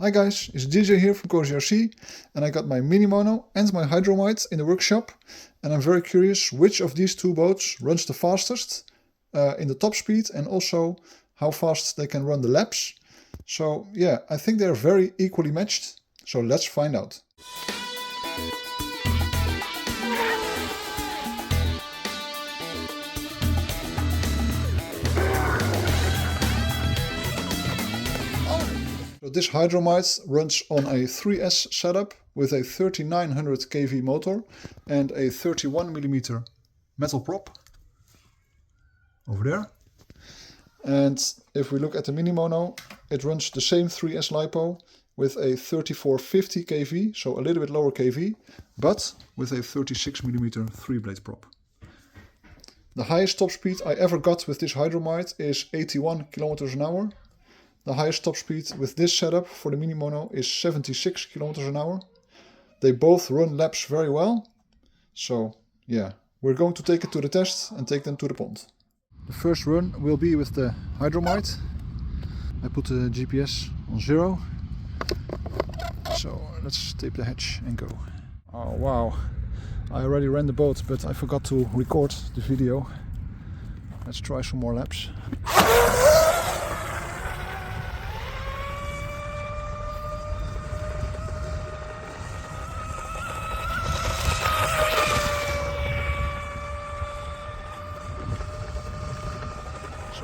Hi guys, it's DJ here from Cozy RC, and I got my mini mono and my Hydromite in the workshop, and I'm very curious which of these two boats runs the fastest in the top speed, and also how fast they can run the laps. So yeah, I think they're very equally matched, so let's find out. So this Hydromite runs on a 3S setup with a 3900 kV motor and a 31mm metal prop over there. And if we look at the mini mono, it runs the same 3S lipo with a 3450 kV, so a little bit lower kV, but with a 36mm 3-blade prop. The highest top speed I ever got with this Hydromite is 81 km/h. The highest top speed with this setup for the mini mono is 76 km/h. They both run laps very well. So yeah, we're going to take it to the test and take them to the pond. The first run will be with the Hydromite. I put the GPS on 0. So let's tape the hatch and go. Oh wow, I already ran the boat, but I forgot to record the video. Let's try some more laps.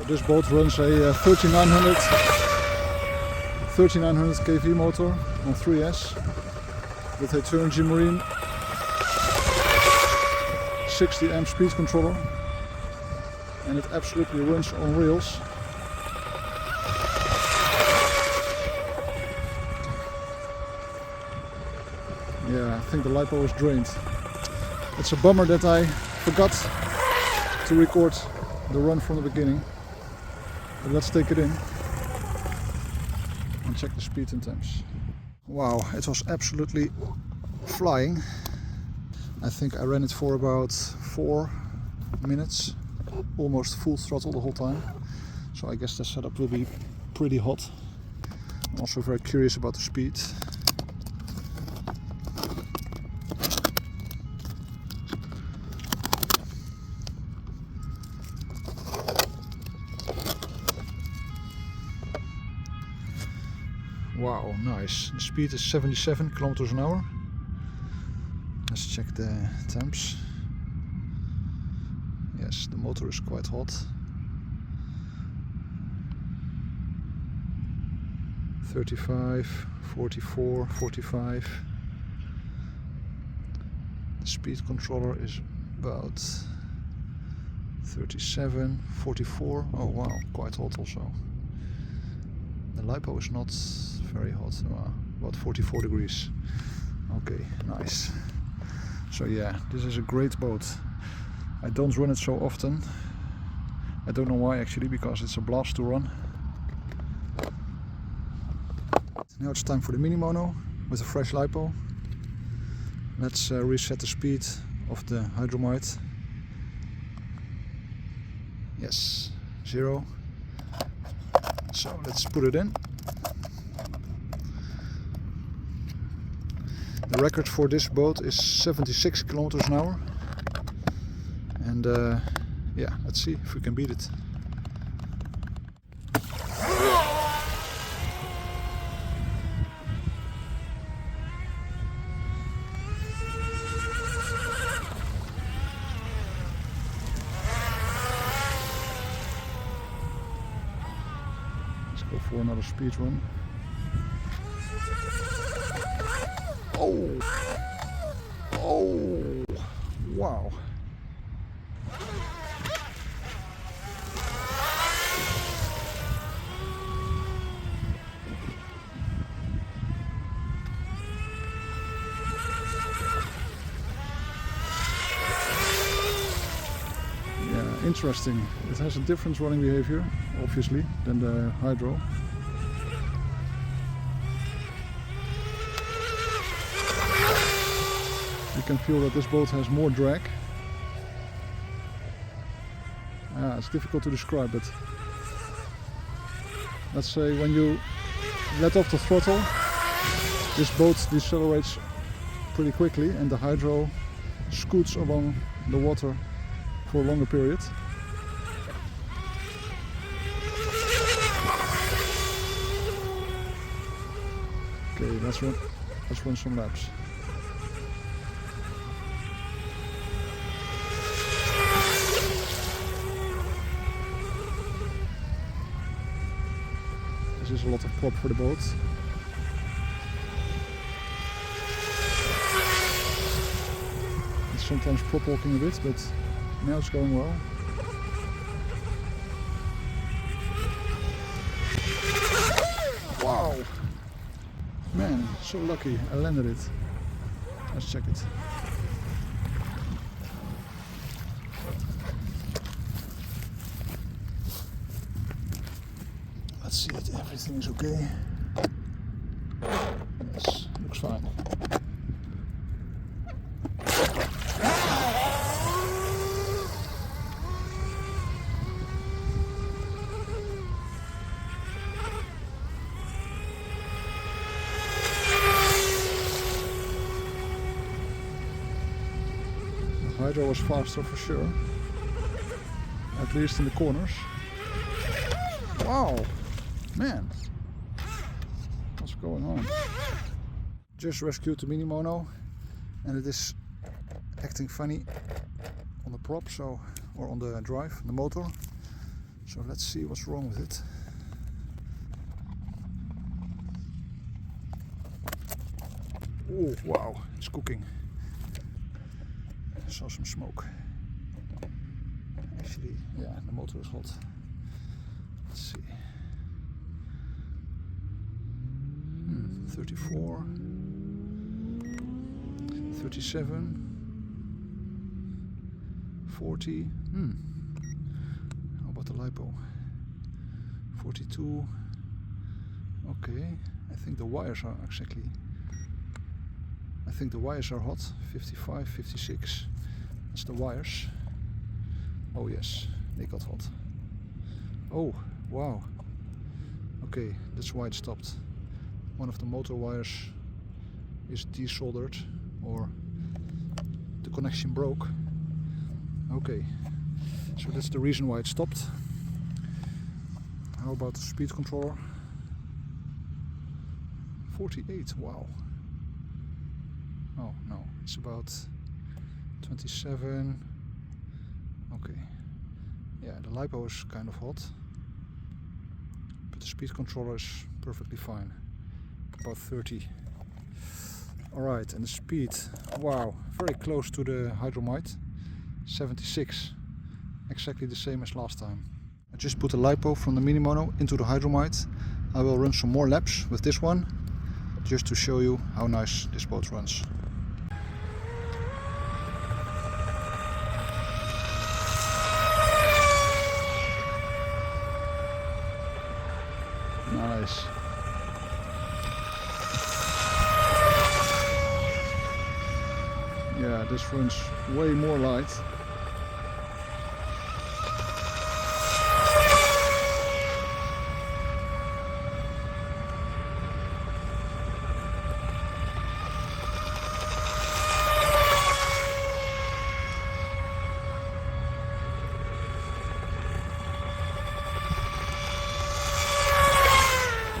This boat runs a 3900 kV motor on 3S with a Turnigy Marine 60 amp speed controller, and it absolutely runs on rails. Yeah, I think the lipo is drained. It's a bummer that I forgot to record the run from the beginning. But let's take it in and check the speed and temps. Wow, it was absolutely flying. I think I ran it for about 4 minutes, almost full throttle the whole time. So I guess the setup will be pretty hot. I'm also very curious about the speed. Wow, nice. The speed is 77 km/h. Let's check the temps. Yes, the motor is quite hot. 35, 44, 45. The speed controller is about 37, 44. Oh wow, quite hot also. The lipo is not very hot, about 44 degrees. Okay, nice. So yeah, this is a great boat. I don't run it so often. I don't know why actually, because it's a blast to run. Now it's time for the mini mono with a fresh lipo. Let's reset the speed of the Hydromite. Yes, 0. So let's put it in. The record for this boat is 76 km/h. And yeah, let's see if we can beat it. Let's go for another speed run. Oh! Oh! Wow! Yeah, interesting. It has a different running behavior, obviously, than the Hydro. You can feel that this boat has more drag. It's difficult to describe, but let's say when you let off the throttle, This boat decelerates pretty quickly and the Hydro scoots along the water for a longer period. Okay, let's run some laps. This is a lot of prop for the boat. It's sometimes prop walking a bit, but now it's going well. Wow! Man, so lucky, I landed it. Let's check it. Let's see that everything is okay. Yes, looks fine. The Hydro was faster for sure, at least in the corners. Wow! Man, what's going on? Just rescued the Mini Mono and it is acting funny on the prop, or on the drive, the motor. So let's see what's wrong with it. Oh wow, it's cooking. I saw some smoke. Actually, yeah, the motor is hot. Let's see. 34, 37, 40. How about the lipo? 42. Okay, I think the wires are exactly. I think the wires are hot. 55, 56. That's the wires. Oh yes, they got hot. Oh wow. Okay, that's why it stopped. One of the motor wires is desoldered, or the connection broke. Okay, so that's the reason why it stopped. How about the speed controller? 48, wow. Oh no, it's about 27. Okay, yeah, the lipo is kind of hot, but the speed controller is perfectly fine. About 30. Alright, and the speed, wow, very close to the Hydromite. 76, exactly the same as last time. I just put the lipo from the Mini Mono into the Hydromite. I will run some more laps with this one, just to show you how nice this boat runs. Nice. Yeah, this runs way more light.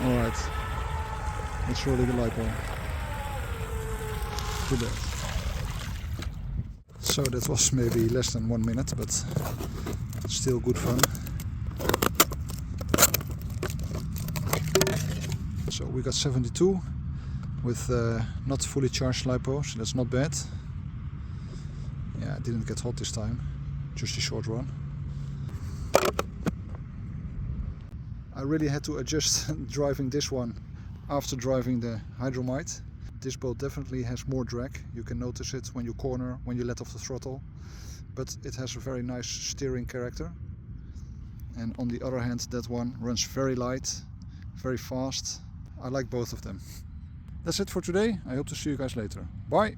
Alright, that's really the lipo. Too bad. So that was maybe less than 1 minute, but still good fun. So we got 72 with not fully charged lipo, so that's not bad. Yeah, it didn't get hot this time, just a short run. I really had to adjust driving this one after driving the Hydromite. This boat definitely has more drag. You can notice it when you corner, when you let off the throttle. But it has a very nice steering character. And on the other hand, that one runs very light, very fast. I like both of them. That's it for today. I hope to see you guys later. Bye!